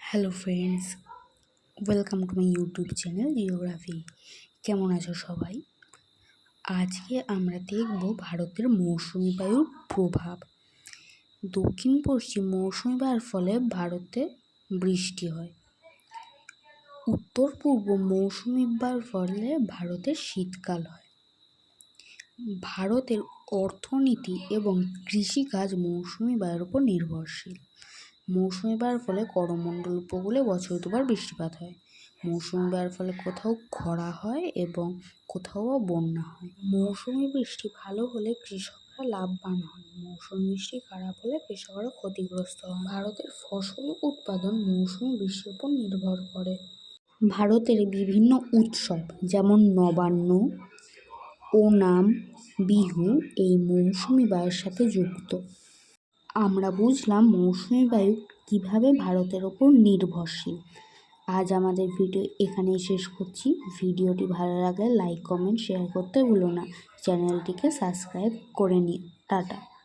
Hello friends, welcome to my YouTube channel geography. কেমন আছো সবাই? আজকে আমরা দেখব ভারতের মৌসুমি বায়ুর প্রভাব। দক্ষিণ পশ্চিম মৌসুমি বায়ুর ফলে ভারতে বৃষ্টি হয়। উত্তর পূর্ব মৌসুমি বায়ুর ফলে ভারতের শীতকাল হয়। ভারতের অর্থনীতি এবং কৃষিকাজ মৌসুমি বায়ুর উপর নির্ভরশীল। মৌসুমি বায়ুর ফলে করমণ্ডল উপকূলে বছরে দুবার বৃষ্টিপাত হয়। মৌসুমি বায়ুর ফলে কোথাও খরা হয় এবং কোথাও বা বন্যা হয়। মৌসুমি বৃষ্টি ভালো হলে কৃষকরা লাভবান হন, মৌসুমি বৃষ্টি খারাপ হলে কৃষকরা ক্ষতিগ্রস্ত হন। ভারতের ফসল উৎপাদন মৌসুমি বৃষ্টির উপর নির্ভর করে। ভারতের বিভিন্ন উৎসব যেমন নবান্ন, ওনাম, বিহু এই মৌসুমি বায়ুর সাথে যুক্ত। আমরা বুঝলাম মৌসুমি বায়ু কিভাবে ভারতের ওপর নির্ভরশীল। আজ আমাদের ভিডিও এখানেই শেষ করছি। ভিডিওটি ভালো লাগলে লাইক, কমেন্ট, শেয়ার করতে ভুলো না। চ্যানেলটিকে সাবস্ক্রাইব করে নিও। টাটা।